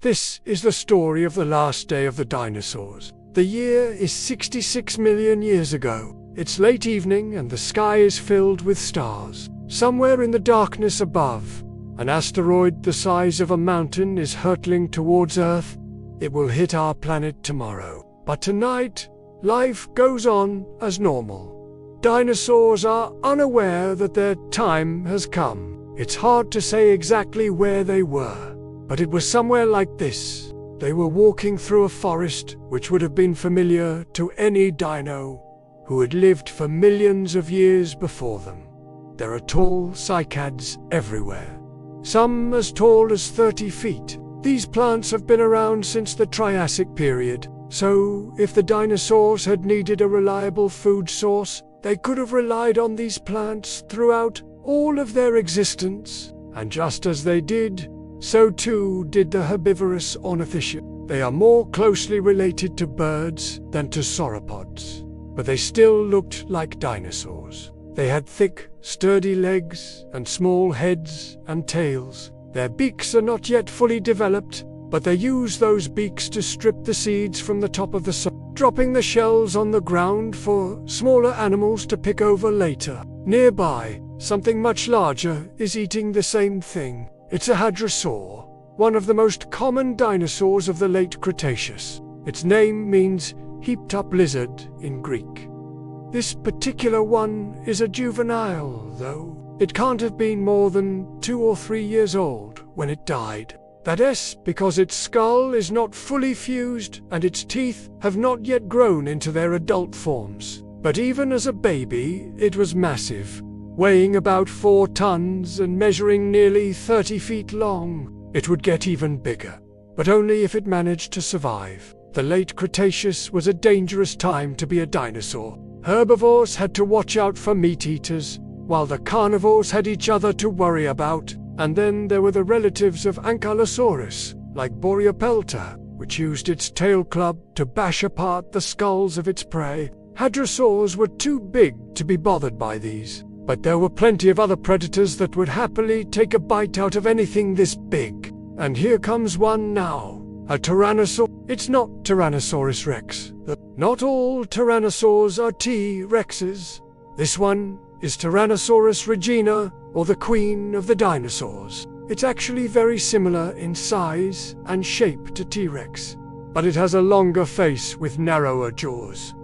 This is the story of the last day of the dinosaurs. The year is 66 million years ago. It's late evening and the sky is filled with stars. Somewhere in the darkness above, an asteroid the size of a mountain is hurtling towards Earth. It will hit our planet tomorrow. But tonight, life goes on as normal. Dinosaurs are unaware that their time has come. It's hard to say exactly where they were, but it was somewhere like this. They were walking through a forest which would have been familiar to any dino who had lived for millions of years before them. There are tall cycads everywhere, some as tall as 30 feet. These plants have been around since the Triassic period, so if the dinosaurs had needed a reliable food source, they could have relied on these plants throughout all of their existence. And just as they did, so too did the herbivorous ornithischians. They are more closely related to birds than to sauropods, but they still looked like dinosaurs. They had thick, sturdy legs and small heads and tails. Their beaks are not yet fully developed, but they use those beaks to strip the seeds from the top of the soil, dropping the shells on the ground for smaller animals to pick over later. Nearby, something much larger is eating the same thing. It's a hadrosaur, one of the most common dinosaurs of the late Cretaceous. Its name means heaped-up lizard in Greek. This particular one is a juvenile, though. It can't have been more than 2 or 3 years old when it died. That's because its skull is not fully fused and its teeth have not yet grown into their adult forms. But even as a baby, it was massive, weighing about 4 tons and measuring nearly 30 feet long. It would get even bigger, but only if it managed to survive. The late Cretaceous was a dangerous time to be a dinosaur. Herbivores had to watch out for meat-eaters, while the carnivores had each other to worry about. And then there were the relatives of Ankylosaurus, like Boreapelta, which used its tail club to bash apart the skulls of its prey. Hadrosaurs were too big to be bothered by these, but there were plenty of other predators that would happily take a bite out of anything this big. And here comes one now, a tyrannosaur. It's not Tyrannosaurus rex. Not all tyrannosaurs are T-rexes. This one is Tyrannosaurus regina, or the queen of the dinosaurs. It's actually very similar in size and shape to T-Rex, but it has a longer face with narrower jaws.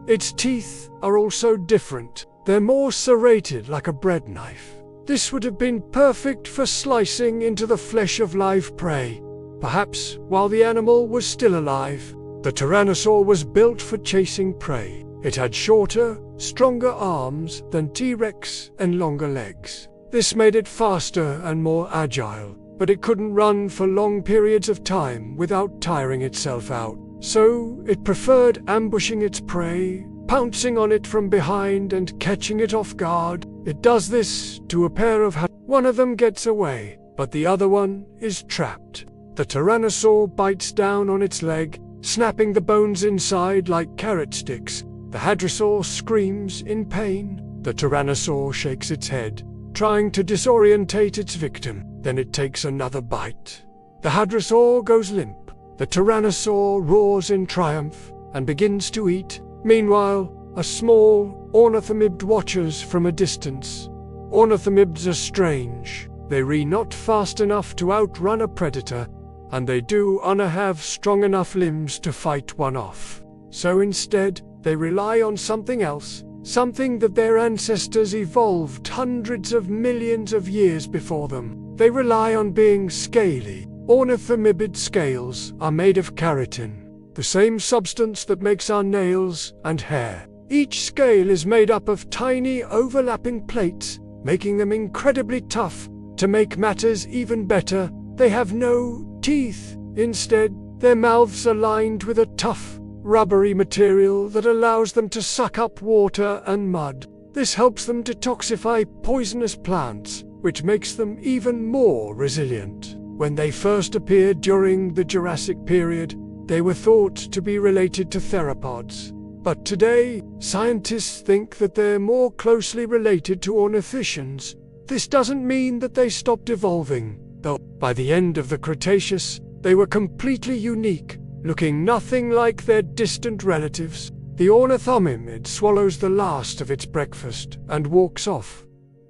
Its teeth are also different. They're more serrated like a bread knife. This would have been perfect for slicing into the flesh of live prey, perhaps while the animal was still alive. The tyrannosaur was built for chasing prey. It had shorter, stronger arms than T-Rex and longer legs. This made it faster and more agile, but it couldn't run for long periods of time without tiring itself out. So it preferred ambushing its prey, pouncing on it from behind and catching it off guard. It does this to a pair of one of them gets away, but the other one is trapped. The tyrannosaur bites down on its leg, snapping the bones inside like carrot sticks. The hadrosaur screams in pain. The tyrannosaur shakes its head, trying to disorientate its victim. Then it takes another bite. The hadrosaur goes limp. The tyrannosaur roars in triumph and begins to eat. Meanwhile, a small ornithomimid watches from a distance. Ornithomimids are strange. They run not fast enough to outrun a predator, and they do not have strong enough limbs to fight one off. So instead, they rely on something else, something that their ancestors evolved hundreds of millions of years before them. They rely on being scaly. Ornithomimid scales are made of keratin, the same substance that makes our nails and hair. Each scale is made up of tiny overlapping plates, making them incredibly tough. To make matters even better, they have no teeth. Instead, their mouths are lined with a tough, rubbery material that allows them to suck up water and mud. This helps them detoxify poisonous plants, which makes them even more resilient. When they first appeared during the Jurassic period, they were thought to be related to theropods. But today, scientists think that they're more closely related to ornithischians. This doesn't mean that they stopped evolving, though. By the end of the Cretaceous, They were completely unique, looking nothing like their distant relatives. The ornithomimid swallows the last of its breakfast and walks off.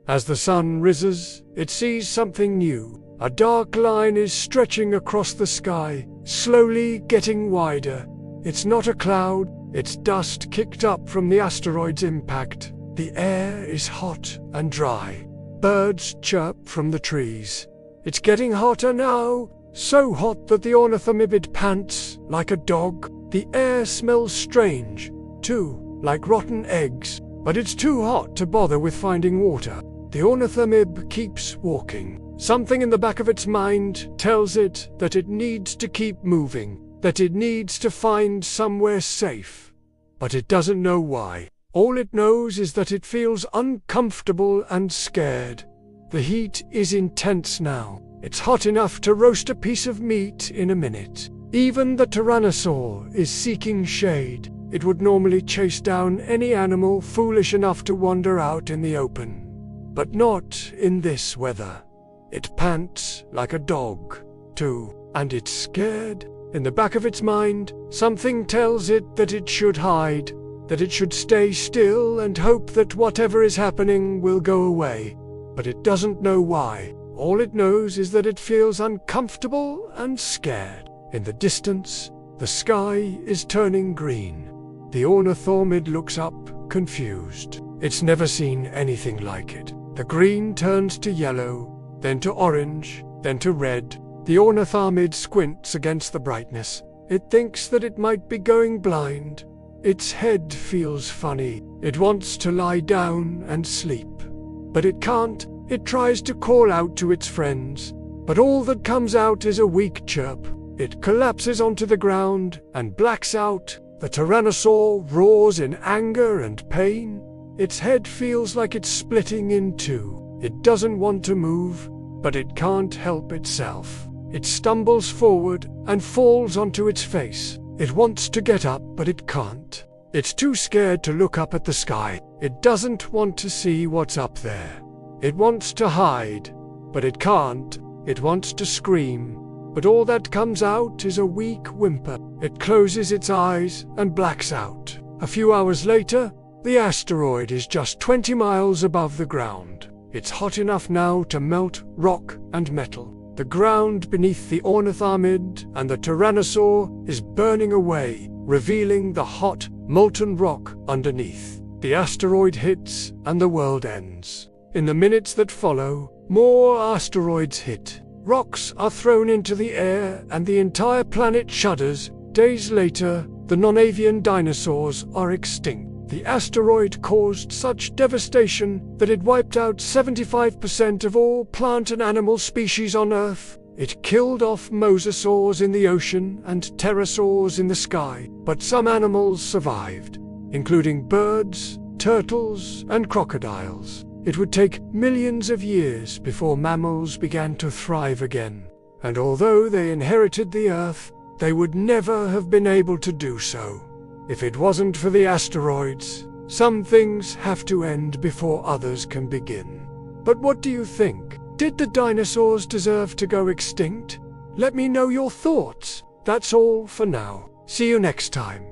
As the sun rises, it sees something new. A dark line is stretching across the sky, slowly getting wider. It's not a cloud, it's dust kicked up from the asteroid's impact. The air is hot and dry. Birds chirp from the trees. It's getting hotter now, so hot that the ornithomimid pants like a dog. The air smells strange, too, like rotten eggs, but it's too hot to bother with finding water. The ornithomimid keeps walking. Something in the back of its mind tells it that it needs to keep moving, that it needs to find somewhere safe. But it doesn't know why. All it knows is that it feels uncomfortable and scared. The heat is intense now. It's hot enough to roast a piece of meat in a minute. Even the tyrannosaur is seeking shade. It would normally chase down any animal foolish enough to wander out in the open. But not in this weather. It pants like a dog, too, and it's scared. In the back of its mind, something tells it that it should hide, that it should stay still and hope that whatever is happening will go away. But it doesn't know why. All it knows is that it feels uncomfortable and scared. In the distance, the sky is turning green. The ornithomid looks up, confused. It's never seen anything like it. The green turns to yellow, then to orange, then to red. The ornithomid squints against the brightness. It thinks that it might be going blind. Its head feels funny. It wants to lie down and sleep. But it can't. It tries to call out to its friends. But all that comes out is a weak chirp. It collapses onto the ground and blacks out. The tyrannosaur roars in anger and pain. Its head feels like it's splitting in two. It doesn't want to move, but it can't help itself. It stumbles forward and falls onto its face. It wants to get up, but it can't. It's too scared to look up at the sky. It doesn't want to see what's up there. It wants to hide, but it can't. It wants to scream, but all that comes out is a weak whimper. It closes its eyes and blacks out. A few hours later, the asteroid is just 20 miles above the ground. It's hot enough now to melt rock and metal. The ground beneath the ornithomid and the tyrannosaur is burning away, revealing the hot, molten rock underneath. The asteroid hits and the world ends. In the minutes that follow, more asteroids hit. Rocks are thrown into the air and the entire planet shudders. Days later, the non-avian dinosaurs are extinct. The asteroid caused such devastation that it wiped out 75% of all plant and animal species on Earth. It killed off mosasaurs in the ocean and pterosaurs in the sky, but some animals survived, including birds, turtles, and crocodiles. It would take millions of years before mammals began to thrive again, and although they inherited the Earth, they would never have been able to do so. If it wasn't for the asteroids, some things have to end before others can begin. But what do you think? Did the dinosaurs deserve to go extinct? Let me know your thoughts. That's all for now. See you next time.